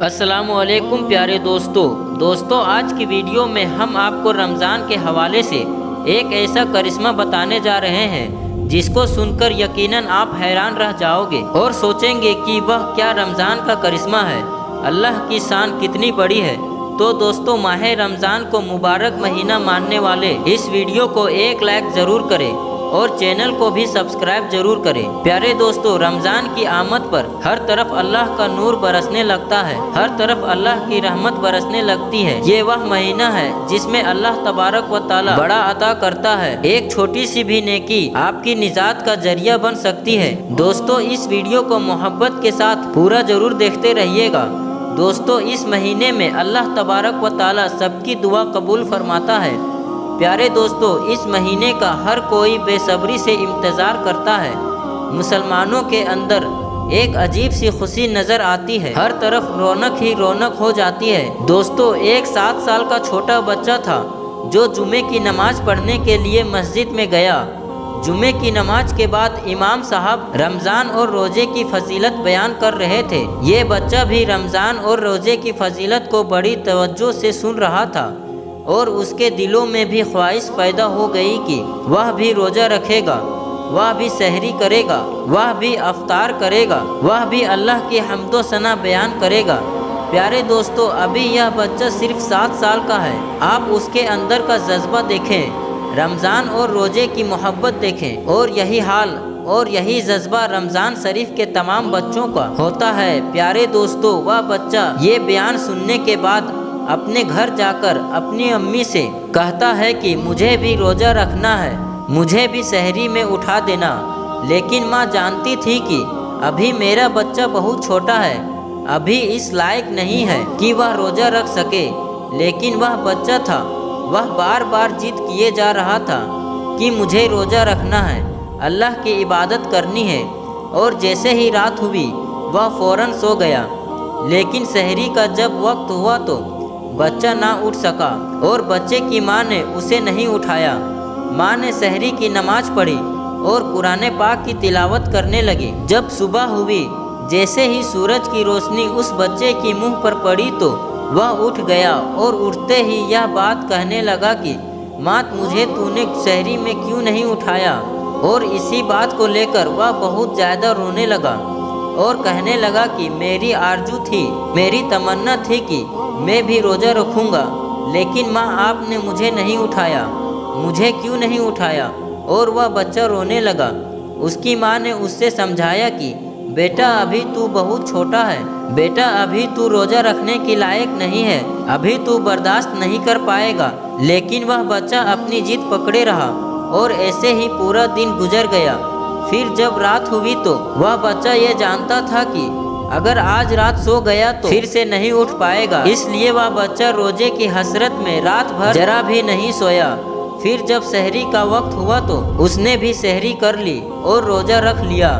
السلام علیکم پیارے دوستو آج کی ویڈیو میں ہم آپ کو رمضان کے حوالے سے ایک ایسا کرشمہ بتانے جا رہے ہیں جس کو سن کر یقیناً آپ حیران رہ جاؤ گے اور سوچیں گے کہ وہ کیا رمضان کا کرشمہ ہے، اللہ کی شان کتنی بڑی ہے۔ تو دوستو، ماہ رمضان کو مبارک مہینہ ماننے والے اس ویڈیو کو ایک لائک ضرور کریں اور چینل کو بھی سبسکرائب ضرور کریں۔ پیارے دوستو، رمضان کی آمد پر ہر طرف اللہ کا نور برسنے لگتا ہے، ہر طرف اللہ کی رحمت برسنے لگتی ہے۔ یہ وہ مہینہ ہے جس میں اللہ تبارک و تعالی بڑا عطا کرتا ہے۔ ایک چھوٹی سی بھی نیکی آپ کی نجات کا ذریعہ بن سکتی ہے۔ دوستو، اس ویڈیو کو محبت کے ساتھ پورا ضرور دیکھتے رہیے گا۔ دوستو، اس مہینے میں اللہ تبارک و تعالی سب کی دعا قبول فرماتا ہے۔ پیارے دوستو، اس مہینے کا ہر کوئی بے صبری سے انتظار کرتا ہے۔ مسلمانوں کے اندر ایک عجیب سی خوشی نظر آتی ہے، ہر طرف رونق ہی رونق ہو جاتی ہے۔ دوستو، ایک 7 سال کا چھوٹا بچہ تھا جو جمعے کی نماز پڑھنے کے لیے مسجد میں گیا۔ جمعے کی نماز کے بعد امام صاحب رمضان اور روزے کی فضیلت بیان کر رہے تھے۔ یہ بچہ بھی رمضان اور روزے کی فضیلت کو بڑی توجہ سے سن رہا تھا اور اس کے دلوں میں بھی خواہش پیدا ہو گئی کہ وہ بھی روزہ رکھے گا، وہ بھی سحری کرے گا، وہ بھی افطار کرے گا، وہ بھی اللہ کی حمد و ثنا بیان کرے گا۔ پیارے دوستو، ابھی یہ بچہ صرف 7 سال کا ہے۔ آپ اس کے اندر کا جذبہ دیکھیں، رمضان اور روزے کی محبت دیکھیں، اور یہی حال اور یہی جذبہ رمضان شریف کے تمام بچوں کا ہوتا ہے۔ پیارے دوستو، وہ بچہ یہ بیان سننے کے بعد اپنے گھر جا کر اپنی امی سے کہتا ہے کہ مجھے بھی روزہ رکھنا ہے، مجھے بھی سحری میں اٹھا دینا۔ لیکن ماں جانتی تھی کہ ابھی میرا بچہ بہت چھوٹا ہے، ابھی اس لائق نہیں ہے کہ وہ روزہ رکھ سکے۔ لیکن وہ بچہ تھا، وہ بار بار ضد کیے جا رہا تھا کہ مجھے روزہ رکھنا ہے، اللہ کی عبادت کرنی ہے۔ اور جیسے ہی رات ہوئی وہ فوراً سو گیا۔ لیکن سحری کا جب وقت ہوا تو بچہ نہ اٹھ سکا اور بچے کی ماں نے اسے نہیں اٹھایا۔ ماں نے سحری کی نماز پڑھی اور قرآن پاک کی تلاوت کرنے لگی۔ جب صبح ہوئی، جیسے ہی سورج کی روشنی اس بچے کی منہ پر پڑی تو وہ اٹھ گیا اور اٹھتے ہی یہ بات کہنے لگا کہ ماں، مجھے تو نے سحری میں کیوں نہیں اٹھایا؟ اور اسی بات کو لے کر وہ بہت زیادہ رونے لگا اور کہنے لگا کہ میری آرزو تھی، میری تمنا تھی کہ میں بھی روزہ رکھوں گا، لیکن ماں آپ نے مجھے نہیں اٹھایا، مجھے کیوں نہیں اٹھایا؟ اور وہ بچہ رونے لگا۔ اس کی ماں نے اس سے سمجھایا کہ بیٹا ابھی تو بہت چھوٹا ہے، بیٹا ابھی تو روزہ رکھنے کے لائق نہیں ہے، ابھی تو برداشت نہیں کر پائے گا۔ لیکن وہ بچہ اپنی ضد پکڑے رہا اور ایسے ہی پورا دن گزر گیا۔ پھر جب رات ہوئی تو وہ بچہ یہ جانتا تھا کہ اگر آج رات سو گیا تو پھر سے نہیں اٹھ پائے گا، اس لیے وہ بچہ روزے کی حسرت میں رات بھر ذرا بھی نہیں سویا۔ پھر جب سحری کا وقت ہوا تو اس نے بھی سحری کر لی اور روزہ رکھ لیا۔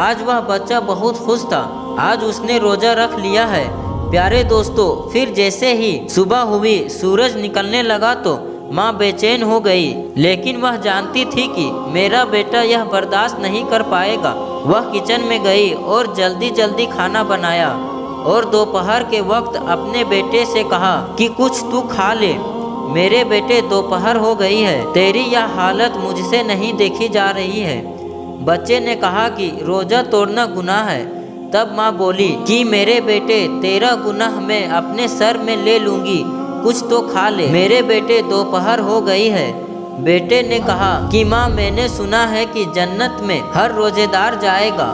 آج وہ بچہ بہت خوش تھا، آج اس نے روزہ رکھ لیا ہے۔ پیارے دوستو، پھر جیسے ہی صبح ہوئی، سورج نکلنے لگا تو ماں بے چین ہو گئی، لیکن وہ جانتی تھی کہ میرا بیٹا یہ برداشت نہیں کر پائے گا۔ وہ کچن میں گئی اور جلدی جلدی کھانا بنایا اور دوپہر کے وقت اپنے بیٹے سے کہا کہ کچھ تو کھا لے۔ میرے بیٹے، دوپہر ہو گئی ہے، تیری یہ حالت مجھ سے نہیں دیکھی جا رہی ہے۔ بچے نے کہا کہ روزہ توڑنا گناہ ہے۔ تب ماں بولی کہ میرے بیٹے، تیرا گناہ میں اپنے سر میں لے لوں گی، کچھ تو کھا لے۔ میرے بیٹے، دوپہر ہو گئی ہے۔ بیٹے نے کہا کہ ماں، میں نے سنا ہے کہ جنت میں ہر روزے دار جائے گا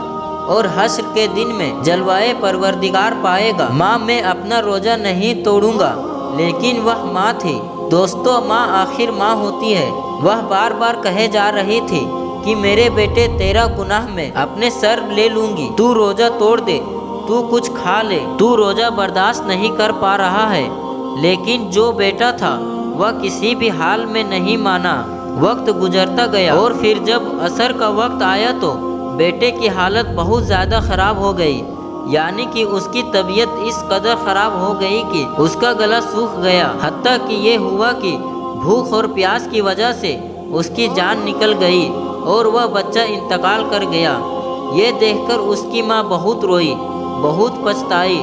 اور حشر کے دن میں جلوائے پروردگار پائے گا۔ ماں، میں اپنا روزہ نہیں توڑوں گا۔ لیکن وہ ماں تھی دوستو، ماں آخر ماں ہوتی ہے۔ وہ بار بار کہے جا رہی تھی کہ میرے بیٹے، تیرا گناہ میں اپنے سر لے لوں گی، تو روزہ توڑ دے، تو کچھ کھا لے، تو روزہ برداشت نہیں کر پا رہا ہے۔ لیکن جو بیٹا تھا وہ کسی بھی حال میں نہیں مانا۔ وقت گزرتا گیا اور پھر جب عصر کا وقت آیا تو بیٹے کی حالت بہت زیادہ خراب ہو گئی، یعنی کہ اس کی طبیعت اس قدر خراب ہو گئی کہ اس کا گلا سوکھ گیا، حتیٰ کہ یہ ہوا کہ بھوک اور پیاس کی وجہ سے اس کی جان نکل گئی اور وہ بچہ انتقال کر گیا۔ یہ دیکھ کر اس کی ماں بہت روئی، بہت پچھتائی،